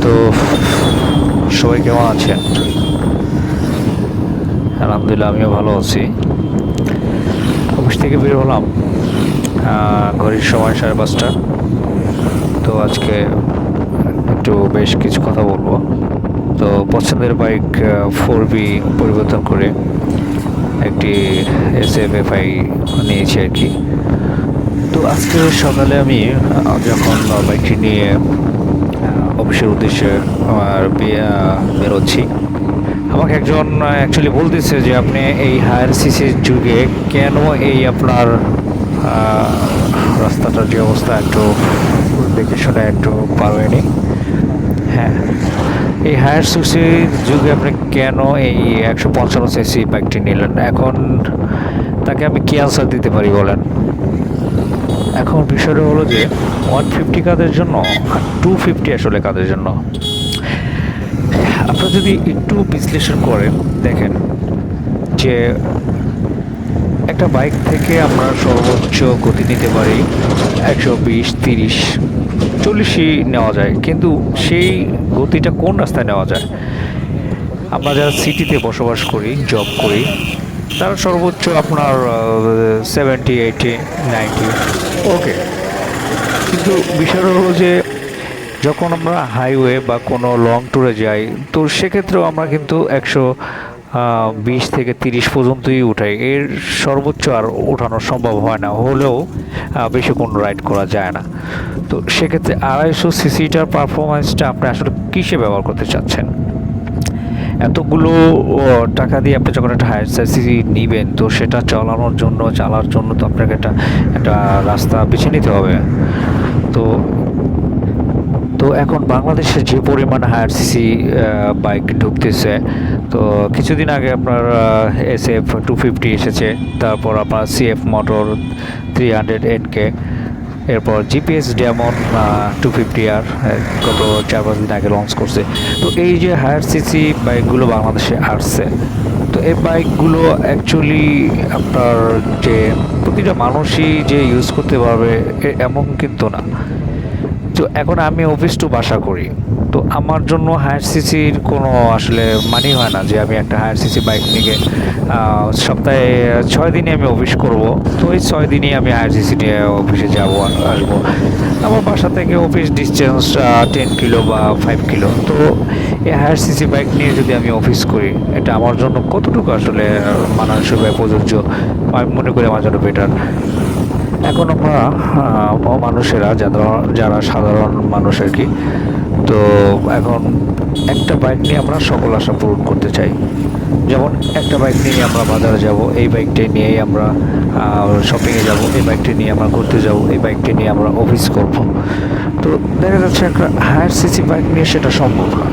তো সবাই কেমন আছেন? আলহামদুলিল্লাহ, আমিও ভালো আছি। অফিস থেকে বের হলাম ঘড়ির সময় 5:30। তো আজকে একটু বেশ কিছু কথা বলবো। তো পছন্দের বাইক 4B পরিবর্তন করে একটি SFFI নিয়েছি আর কি। তো আজকে সকালে আমি যখন বাইকটি নিয়ে অফিসের উদ্দেশ্যে বেরোচ্ছি, আমাকে একজন অ্যাকচুয়ালি বলতেছে যে আপনি এই হায়ার সিসির যুগে কেন এই আপনার রাস্তাটার যে অবস্থা একটু দেখে শুনে একটু পারবেনি। হ্যাঁ, এই হায়ার সিসির যুগে আপনি কেন এই 155cc বাইকটি নিলেন? এখন তাকে আমি কি আনসার দিতে পারি বলেন? এখন বিষয়টা হলো যে 150 কাদের জন্য আর 250 আসলে কাদের জন্য। আপনারা যদি একটু বিশ্লেষণ করেন, দেখেন যে একটা বাইক থেকে আমরা সর্বোচ্চ গতি নিতে পারি 120, 30, 40ই নেওয়া যায়, কিন্তু সেই গতিটা কোন রাস্তায় নেওয়া যায়? আমরা যারা সিটিতে বসবাস করি, জব করি, তারা সর্বোচ্চ আপনার 70, 80, 90, ওকে। কিন্তু বিষয়টা হলো যে যখন আমরা হাইওয়ে বা কোনো লং ট্যুরে যাই, তো সেক্ষেত্রেও আমরা কিন্তু 120 থেকে 30 পর্যন্তই উঠাই। এর সর্বোচ্চ আর ওঠানো সম্ভব হয় না, হলেও বেশিক্ষণ রাইড করা যায় না। তো সেক্ষেত্রে 250 সিসিটার পারফরমেন্সটা আপনি আসলে কিসে ব্যবহার করতে চাচ্ছেন? এতগুলো টাকা দিয়ে আপনি যখন একটা হায়ার সিসি নিবেন, তো সেটা চালানোর জন্য তো আপনাকে একটা রাস্তা বেছে নিতে হবে। তো তো এখন বাংলাদেশে যে পরিমাণ হায়ার সিসি বাইক ঢুকতেছে, তো কিছুদিন আগে আপনার SF 250 এসেছে, তারপর আপনার CF মোটর 300NK, এরপর GPS ডেমন 250R গত 4-5 দিন আগে লঞ্চ করছে। তো এই যে হায়ার সিসি বাইকগুলো বাংলাদেশে আসছে, তো এই বাইকগুলো অ্যাকচুয়ালি আপনার যে প্রতিটা মানুষই যে ইউজ করতে পারবে এমন কিন্তু না। তো এখন আমি অফিস টু বাসা করি, তো আমার জন্য হায়ার সিসির কোনো আসলে মানেই হয় না যে আমি একটা হায়ার সিসি বাইক নিয়ে সপ্তাহে 6 দিনই আমি অফিস করব। তো এই 6 দিনই আমি হায়ার সিসি নিয়ে অফিসে যাব আসবো। আমার বাসা থেকে অফিস ডিস্টেন্স 10 কিলো বা 5 কিলো। তো এই হায়ার সিসি বাইক নিয়ে যদি আমি অফিস করি, এটা আমার জন্য কতটুকু আসলে মানানসই বা প্রযোজ্য? আমি মনে করি আমার জন্য বেটার। এখন আমরা মানুষেরা যারা সাধারণ মানুষ আর কি, তো এখন একটা বাইক নিয়ে আমরা সকল আশা পূরণ করতে চাই। যেমন একটা বাইক নিয়ে আমরা বাজারে যাব, এই বাইকটি নিয়েই আমরা শপিংয়ে যাব, এই বাইকটি নিয়ে আমরা ঘুরতে যাব, এই বাইকটি নিয়ে আমরা অফিস করব। তো দেখা যাচ্ছে একটা হায়ার সিসি বাইক নিয়ে সেটা সম্ভব না,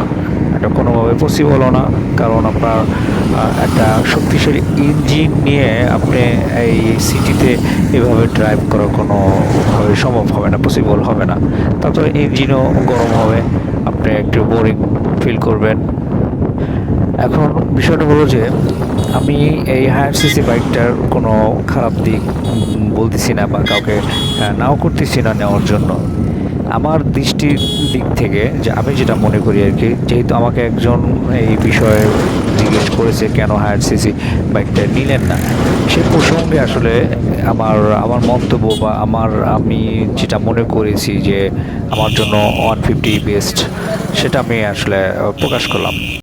এটা কোনোভাবে পসিবলও না। কারণ আপনার একটা শক্তিশালী ইঞ্জিন নিয়ে আপনি এই সিটিতে এভাবে ড্রাইভ করা কোনোভাবে সম্ভব হবে না, পসিবল হবে না। তারপরে ইঞ্জিনও গরম হবে, আপনি একটু বোরিং ফিল করবেন। এখন বিষয়টা হলো যে আমি এই হায়ার সিসি বাইকটার কোনো খারাপ দিক বলতেছি না বা কাউকে নাও করতেছি না নেওয়ার জন্য। আমার দৃষ্টির দিক থেকে যে আমি যেটা মনে করি আর কি, যেহেতু আমাকে একজন এই বিষয়ে জিজ্ঞেস করেছে কেন হায়ার সিসি বাইকটা নিলেন না, সে প্রসঙ্গে আসলে আমার মন্তব্য বা আমি যেটা মনে করেছি যে আমার জন্য 150 বেস্ট, সেটা আমি আসলে প্রকাশ করলাম।